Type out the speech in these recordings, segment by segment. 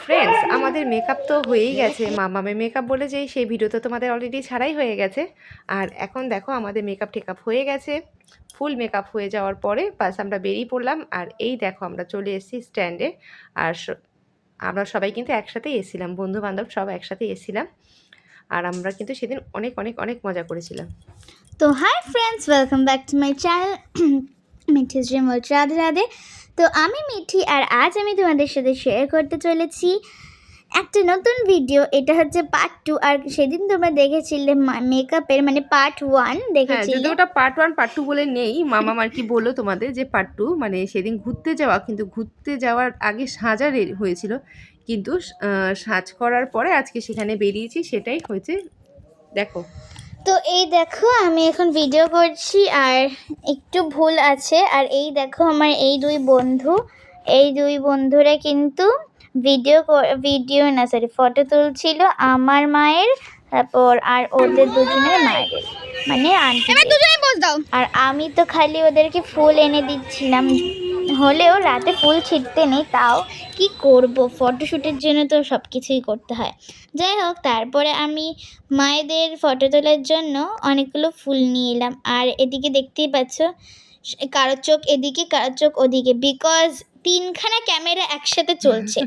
Friends, আমাদের makeup তো হয়েই গেছে। মামামের মেকআপ বলে যে সেই ভিডিও তো তোমাদের অলরেডি ছাড়াই হয়ে গেছে। আর এখন দেখো আমাদের মেকআপ টেকআপ হয়ে গেছে, ফুল মেকআপ হয়ে যাওয়ার পরে বাস আমরা বেরিয়ে পড়লাম। আর এই দেখো আমরা চলে এসেছি স্ট্যান্ডে। আর আমরা সবাই কিন্তু একসাথেই এসেছিলাম, বন্ধু বান্ধব সব একসাথে এসেছিলাম। আর আমরা কিন্তু সেদিন অনেক অনেক অনেক মজা করেছিলাম। তো hi friends, welcome back to my channel Mithi's dream world. Radhe Radhe. তো আমি মিঠি, আর আজ আমি তোমাদের সাথে শেয়ার করতে চলেছি একটা নতুন ভিডিও। এটা হচ্ছে পার্ট 2। আর সেদিন তোমরা দেখেছিলে মেকআপের মানে পার্ট 1 হ্যাঁ, দেখেছিলে। যদি ওটা পার্ট 1 পার্ট 2 বলে নেই, মামাম আর কি বললো তোমাদের যে পার্ট 2 মানে সেদিন ঘুরতে যাওয়া, কিন্তু ঘুরতে যাওয়ার আগে সাজা হয়েছিল, কিন্তু সাজ করার পরে আজকে সেখানে বেরিয়েছি, সেটাই হয়েছে। দেখো, তো এই দেখো আমি এখন ভিডিও করছি আর একটু ভুল আছে। আর এই দেখো আমার এই দুই বন্ধুরা কিন্তু ভিডিও না সরি ফটো তুলছিল আমার মায়ের, তারপর আর ওদের দুজনের মায়ের মানে আন্টি। আর আমি তো খালি ওদেরকে ফুল এনে দিচ্ছিলাম, হলেও রাতে ফুল ছিটতে নেই, তাও কি করব, ফটোশ্যুটের জন্য তো সব কিছুই করতে হয়। যাই হোক, তারপরে আমি মায়েদের ফটো তোলার জন্য অনেকগুলো ফুল নিয়ে এলাম। আর এদিকে দেখতেই পাচ্ছ কারোর চোখ এদিকে কারোর চোখ ওদিকে, বিকজ 3খানা ক্যামেরা একসাথে চলছে।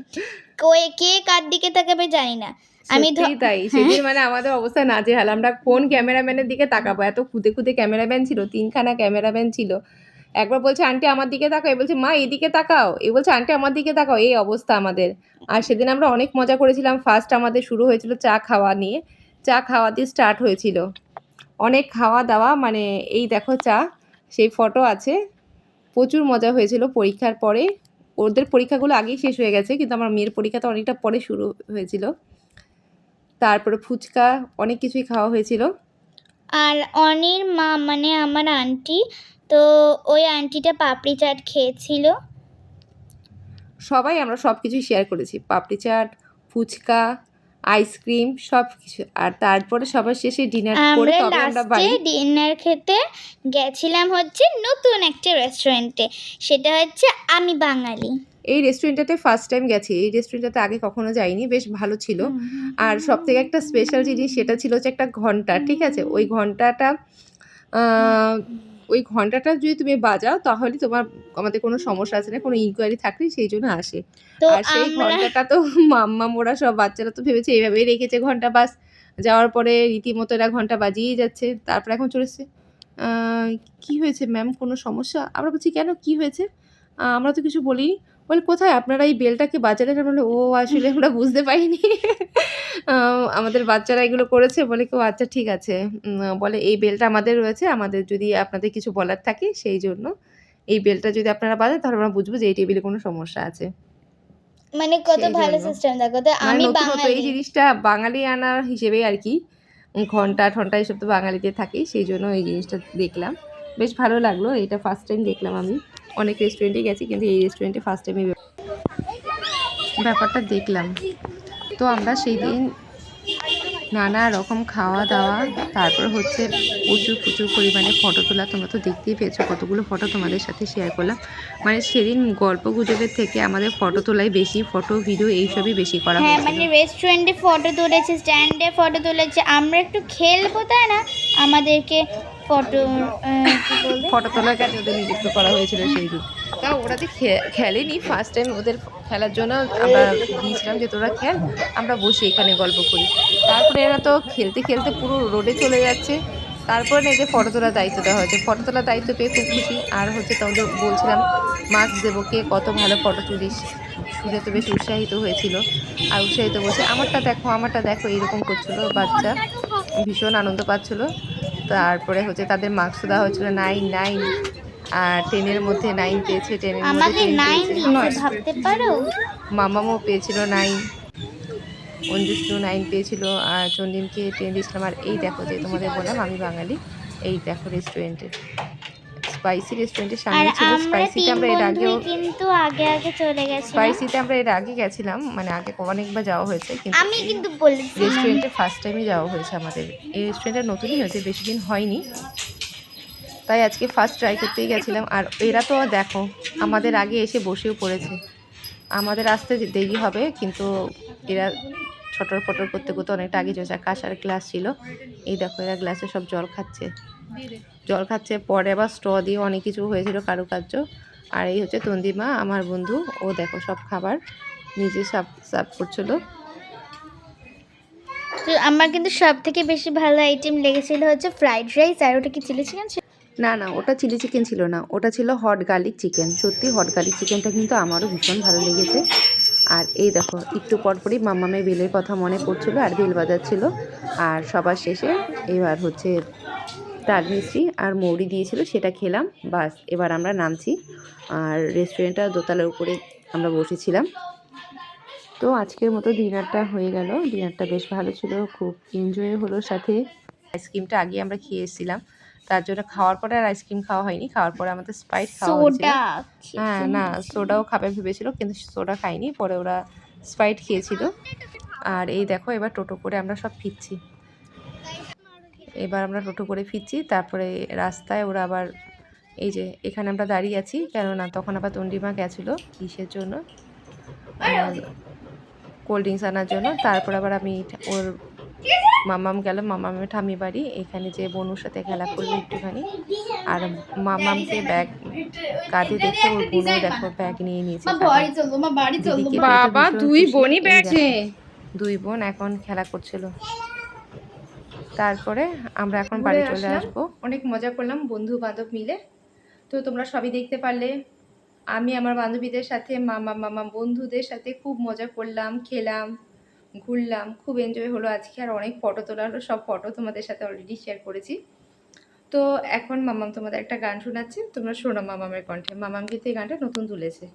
কে কার দিকে তাকাবে জানি না। আমি তাই সেদিন মানে আমাদের অবস্থা নাজেহাল। আমরা কোন ক্যামেরাম্যানের দিকে তাকাবো, এত খুদে খুদে ক্যামেরাম্যান ছিল, 3খানা ক্যামেরাম্যান ছিল। একবার বলছে আন্টি আমার দিকে তাকাও, এ বলছে মা এদিকে তাকাও, এ বলছে আন্টি আমার দিকে তাকাও, এই অবস্থা আমাদের। আর সেদিন আমরা অনেক মজা করেছিলাম। ফার্স্ট আমাদের শুরু হয়েছিল চা খাওয়া নিয়ে, চা খাওয়া দিয়ে স্টার্ট হয়েছিল, অনেক খাওয়া দাওয়া, মানে এই দেখো চা, সেই ফটো আছে। প্রচুর মজা হয়েছিল। পরীক্ষার পরে, ওদের পরীক্ষাগুলো আগেই শেষ হয়ে গেছে, কিন্তু আমার মেয়ের পরীক্ষাটা অনেকটা পরে শুরু হয়েছিল। তারপরে ফুচকা, অনেক কিছুই খাওয়া হয়েছিল। আর অনির মা মানে আমার আন্টি, তো ওই আন্টিটা পাপড়ি চাট খেয়েছিল। সবাই আমরা সব কিছুই শেয়ার করেছি, পাপড়ি চাট, ফুচকা, আইসক্রিম, সব কিছু। আর তারপরে সবার শেষে ডিনার করে তবে আমরা বাড়ি ডিনার খেতে গেছিলাম হচ্ছে নতুন একটা রেস্টুরেন্টে, সেটা হচ্ছে আমি বাঙালি। এই রেস্টুরেন্টটাতে ফার্স্ট টাইম গেছি। এই রেস্টুরেন্টটাতে আগে কখনো যাইনি, বেশ ভালো ছিল। আর সব থেকে একটা স্পেশাল জিনিস সেটা ছিল হচ্ছে একটা ঘন্টা, ঠিক আছে? ওই ঘন্টাটা যদি তুমি বাজাও তাহলে আমাদের কোনো সমস্যা আছে না, কোনো ইনকোয়ারি থাকলে সেই জন্য আসে। আর সেই ঘন্টাটা তো মাম্মাম ওরা সব বাচ্চারা তো ভেবেছে এইভাবেই রেখেছে ঘন্টা, বাস যাওয়ার পরে রীতিমতো এরা ঘন্টা বাজিয়েই যাচ্ছে। তারপরে এখন চলে এসছে, কী হয়েছে ম্যাম, কোনো সমস্যা? আমরা বলছি কেন, কী হয়েছে? আমরা তো কিছু বলিনি। বলে কোথায় আপনারা এই বেলটাকে বাজালেন? বলে ও আসলে আমরা বুঝতে পারিনি, আমাদের বাচ্চারা এগুলো করেছে। বলে কেউ আচ্ছা ঠিক আছে। বলে এই বেলটা আমাদের রয়েছে, আমাদের যদি আপনাদের কিছু বলার থাকে সেই জন্য এই বেলটা যদি আপনারা বাজান তাহলে আমরা বুঝবো যে এই টেবিলে কোনো সমস্যা আছে। মানে কত ভালো সিস্টেম দেখো তো। আমি বাঙালি, এই জিনিসটা বাঙালি আনার হিসেবে আর কি, ঘন্টা ঠন্টা এসব তো বাঙালিতে থাকেই, সেই জন্য এই জিনিসটা দেখলাম, বেশ ভালো লাগলো। এটা ফার্স্ট টাইম দেখলাম। আমি অনেক রেস্টুরেন্টে গেছি, কিন্তু এই রেস্টুরেন্টে ফার্স্ট টাইম ব্যাপারটা দেখলাম। তো আমরা সেই দিন নানা রকম খাওয়া দাওয়া, তারপর হচ্ছে প্রচুর প্রচুর পরিমাণে ফটো তোলা। তোমরা তো দেখতেই পেয়েছো কতগুলো ফটো তোমাদের সাথে শেয়ার করলাম। মানে সেদিন গল্প গুজবের থেকে আমাদের ফটো তোলাই বেশি, ফটো ভিডিও এইসবই বেশি করা হয়েছে। হ্যাঁ, মানে রেস্টুরেন্টে ফটো তুলেছে, স্ট্যান্ডে ফটো তুলেছে, আমরা একটু খেলবো তাই না, আমাদেরকে ফটো তোলার কাজে ওদের নিযুক্ত করা হয়েছিল সেই দিন। তা ওরা যে খেলেনি, ফার্স্ট টাইম ওদের খেলার জন্য আমরা দিয়েছিলাম যে তোরা খেল, আমরা বসে এখানে গল্প করি। তারপরে এরা তো খেলতে খেলতে পুরো রোডে চলে যাচ্ছে। তারপরে এদের ফটো তোলার দায়িত্ব দেওয়া হয়েছে। ফটো তোলার দায়িত্ব পেয়ে খুব খুশি। আর হচ্ছে তোমাদের বলছিলাম মাস্ক দেবো, কে কত ভালো ফটো তুলিস, শুনে তো বেশ উৎসাহিত হয়েছিল। আর উৎসাহিত বলছে আমারটা দেখো আমারটা দেখো, এইরকম করছিলো বাচ্চা, ভীষণ আনন্দ পাচ্ছিলো। তারপরে হচ্ছে তাদের মার্কসও দেওয়া হয়েছিল 9, 9, আর 10-এর মধ্যে 9 পেয়েছে, 10-এর মধ্যে 10 পেয়েছে। ভাবতে পারো, মামামও পেয়েছিল 9, অঞ্জুষ্ণু 9 পেয়েছিল, আর চন্দিমকে 10 দিয়েছিলাম। আর এই দেখো যে তোমাদের বললাম আমি বাঙালি, এই দেখো রেস্টুরেন্টে, স্পাইসি রেস্টুরেন্টের সামনে ছিল। স্পাইসিতে আমরা এর আগেও কিন্তু আগে চলে গেছি। স্পাইসিতে আমরা এর আগে গেছিলাম, মানে আগে অনেকবার যাওয়া হয়েছে, কিন্তু আমি কিন্তু বলেছি রেস্টুরেন্টে ফার্স্ট টাইমই যাওয়া হয়েছে আমাদের। এই রেস্টুরেন্টটা নতুনই হয়েছে, বেশি দিন হয়নি, তাই আজকে ফার্স্ট ট্রাই করতেই গেছিলাম। আর এরা তো দেখো আমাদের আগে এসে বসেও পড়েছে। আমাদের আসতে দেরি হবে, কিন্তু এরা ছটর ফটর করতে করতে অনেকটা আগে চলেছে। কাঁসার গ্লাস ছিল, এই দেখো এরা গ্লাসে সব জল খাচ্ছে। পরে আবার স্ট্র দিয়ে অনেক কিছু হয়েছিল কারুকার্য। আর এই হচ্ছে তন্দিমা আমার বন্ধু, ও দেখো সব খাবার নিজে সার্ভ করছিল। তো আমার কিন্তু সব থেকে বেশি ভালো আইটেম লেগেছিল হচ্ছে ফ্রাইড রাইস, আর ওটা কি চিলি চিকেন? না না, ওটা চিলি চিকেন ছিল না, ওটা ছিল হট গার্লিক চিকেন। সত্যি হট গার্লিক চিকেনটা কিন্তু আমারও ভীষণ ভালো লেগেছে। আর এই দেখো একটু পরপরই মাম্মামের বেলের কথা মনে পড়ছিল আর বেল বাজাচ্ছিল। আর সবার শেষে এবার হচ্ছে তাল মিষ্টি আর মৌরি দিয়েছিল, সেটা খেলাম। বাস এবার আমরা নামছি। আর রেস্টুরেন্টটা দোতলার উপরে আমরা বসেছিলাম। তো আজকের মতো ডিনারটা হয়ে গেল। ডিনারটা বেশ ভালো ছিল, খুব এনজয় হলো। সাথে আইসক্রিমটা আগে আমরা খেয়ে এসেছিলাম, তার জন্য খাওয়ার পরে আর আইসক্রিম খাওয়া হয়নি। খাওয়ার পরে আমাদের স্প্রাইট খাওয়া হয়েছিল। হ্যাঁ না, সোডাও খাবে ভেবেছিল, কিন্তু সোডা খাইনি, পরে ওরা স্প্রাইট খেয়েছিল। আর এই দেখো এবার টোটো করে আমরা সব ফিরছি। তারপরে রাস্তায় ওরা আবার এই যে এখানে আমরা দাঁড়িয়ে আছি, কেননা তখন আবার তন্ডিমা গেছিলো কিসের জন্য, কোল্ড ড্রিঙ্কস আনার জন্য। তারপর আবার আমি ওর মামাম গেলাম, মামামের ঠাম্মি বাড়ি। এখানে যে বনুর সাথে খেলা করলো একটুখানি। আর মামামকে ব্যাগ কাঁধে দেখে ওর বোনও দেখো ব্যাগ নিয়ে নিয়েছে। বাবা দুই বোনই ব্যাগে, দুই বোন এখন খেলা করছিল। তারপরে আমরা এখন বাড়ি চলে আসবো। অনেক মজা করলাম বন্ধু বান্ধব মিলে। তো তোমরা সবই দেখতে পারলে। আমি আমার বান্ধবীদের সাথে মামা বন্ধুদের সাথে খুব মজা করলাম, খেলাম, ঘুরলাম, খুব এনজয় হলো আজকে। আর অনেক ফটো তোলা হলো, সব ফটো তোমাদের সাথে অলরেডি শেয়ার করেছি। তো এখন মামাম তোমাদের একটা গান শোনাচ্ছে, তোমরা শোনো মামামের কণ্ঠে। মামাম কিন্তু এই গানটা নতুন তুলেছে,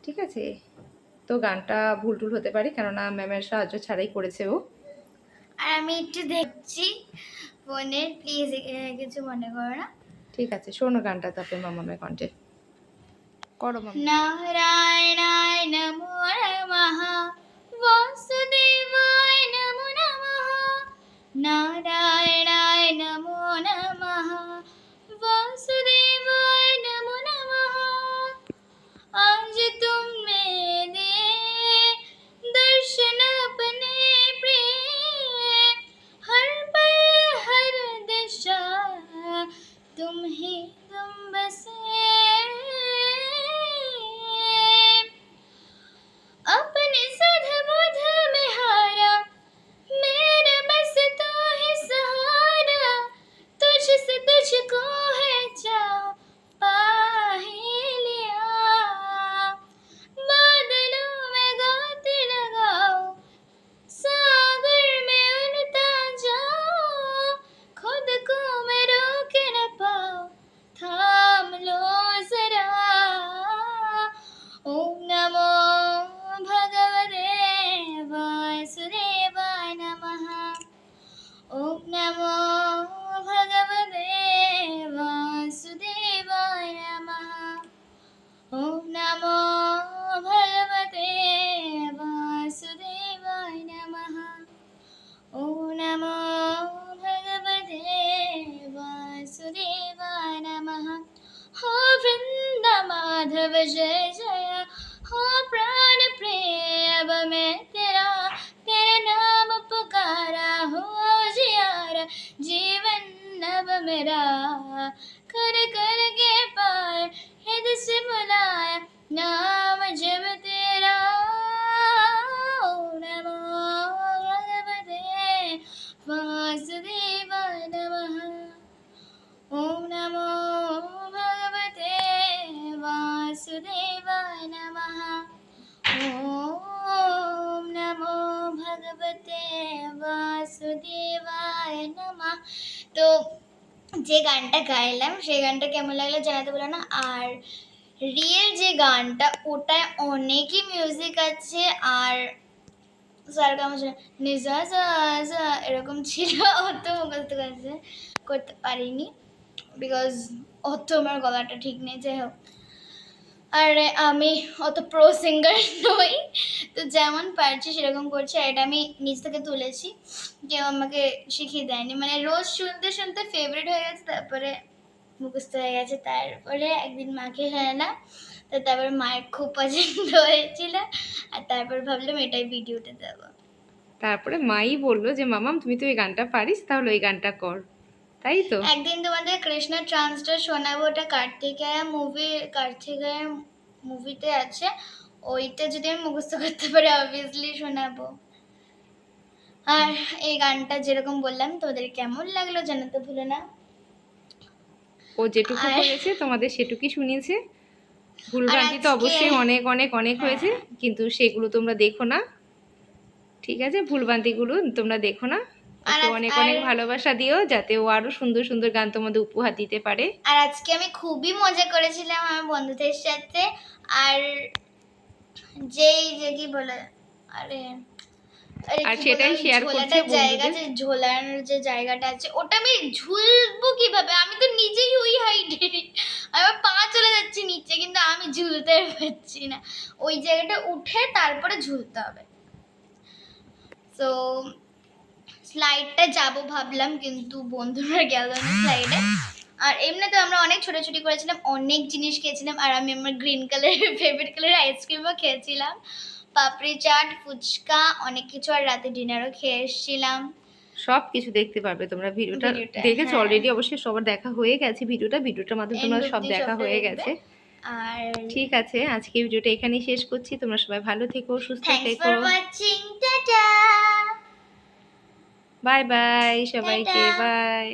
ঠিক আছে? তো গানটা ভুল টুল হতে পারে, কেননা ম্যামের সাহায্য ছাড়াই করেছে ও। আর আমি একটু দেখছি ফোনের, প্লিজ কিছু মনে করো না। ঠিক আছে, শোনো গানটা তারপরে মামামের কণ্ঠে করো। নারায়ণায় নমো নমঃ, বাসুদেবায় নমো নমঃ। নারায়ণায় নমো নমঃ, वासुदेवाय नमो नमः। आज तुम मेरे दर्शन अपने प्रिय, हर पल हर दिशा तुम ही तुम बसे। अपने सध बुध में हारा, मेरा बस तू ही सहारा। तुझसे तुझको है चाह, पा ही लिया। बादलों में गाते लगाओ, सागर में उड़ता जाओ। खुद को मैं रोक न पाओ, थाम लो जरा। ओम नमो भगवते वासुदेवाय नमः। ओम नमो भगवते वासुदेवाय नमः। ओम नमो भगवते वासुदेवाय नमः। ओम नमो भगवते वासुदेवाय नमः। हो वृंदा माधव जय जय, हो प्राण प्रिय अब मैं तेरा, तेरा नाम पुकारा हो जियारा। जीवन अब मेरा कर कर के पार, हृदय से बुलाया नाम जब तेरा। ओम नमो भगवते वासुदेवाय नमः। ओम नमो भगवते वासुदेवाय नमः। ओम नमो भगवते वासुदेवाय नमः। তো যে গানটা গাইলাম সেই গানটা কেমন লাগলো জানাতে বলো না। আর রিয়েল যে গানটা ওটায় অনেকই মিউজিক আছে, আর নিজা যা যা এরকম ছিল। অত মুখস্থ করতে পারিনি, বিকজ অত আমার গলাটা ঠিক নেই। যাই হোক, আর আমি অত প্রো সিঙ্গার নই, তো যেমন পারছি সেরকম করছি। আর এটা আমি নিজ থেকে তুলেছি, কেউ আমাকে শিখিয়ে দেয়নি। মানে রোজ শুনতে শুনতে ফেভারিট হয়ে গেছে, তারপরে মুখস্থ হয়ে গেছে। তারপরে একদিন মাকে শোনালাম, তো তারপর মায়ের খুব পছন্দ হয়েছিল, আর তারপর ভাবলাম এটাই ভিডিওতে দেবো। তারপরে মাই বললো যে মামাম তুমি তো এই গানটা পারিস, তাহলে ওই গানটা কর, তাই তো? একদিন তোমাদের কৃষ্ণ ট্রান্সটা শোনাবো, ওটা কার্তিকেয় মুভিতে আছে, ওইটা যদি আমি মুখস্থ করতে পারি অবভিয়াসলি শোনাবো। আর এই গানটা যেরকম বললাম তোমাদের কেমন লাগলো জানাতে ভুলো না। ও যেটুকু আর- বলেছে তোমাদের সেটুকুই শুনিয়েছে, ভুলভ্রান্তি তো অবশ্যই অনেক অনেক অনেক হয়েছে, কিন্তু সেগুলো তোমরা দেখো না, ঠিক আছে? ভুলভ্রান্তিগুলো তোমরা দেখো না, ওকে অনেক অনেক ভালোবাসা দিও, যাতে ও আরো সুন্দর সুন্দর গান তোমাদের উপহার দিতে পারে। আর আজকে আমি খুবই মজা করেছিলাম আমার বন্ধুদের সাথে। আর যে কি বলে, আরে আর সেটাই শেয়ার করছে বন্ধুদের। ঝোলার যে জায়গাটা আছে, ওটা আমি ঝুলবো কিভাবে? আমি তো নিজেই ওই হাইটে, আমার পা চলে যাচ্ছে নিচে, কিন্তু আমি ঝুলতে পারছি না। ওই জায়গাটা উঠে তারপরে ঝুলতে হবে। তো স্লাইডটা যাবো ভাবলাম, কিন্তু বন্ধুরা গেল না স্লাইডে। আর এমনিতে আমরা অনেক ছোটাছুটি করেছিলাম, অনেক জিনিস খেয়েছিলাম, আর আমি আমার গ্রিন কালারের ফেভারিট কালারের আইসক্রিমও খেয়েছিলাম, পাপড়ি চাট, ফুচকা, অনেক কিছু। আর রাতে ডিনারও খেয়ে এসেছিলাম। সব কিছু দেখতে পারবে তোমরা, ভিডিওটা দেখেছো অলরেডি, অবশ্যই সবার দেখা হয়ে গেছে, ভিডিওটার মাধ্যমে তোমরা সব দেখা হয়ে গেছে। আর ঠিক আছে, আজকে ভিডিওটা এখানেই শেষ করছি। তোমরা সবাই ভালো থেকো, সুস্থ থ্যাঙ্কস থেকো। For watching, tata. Bye bye সবাইকে, বাই।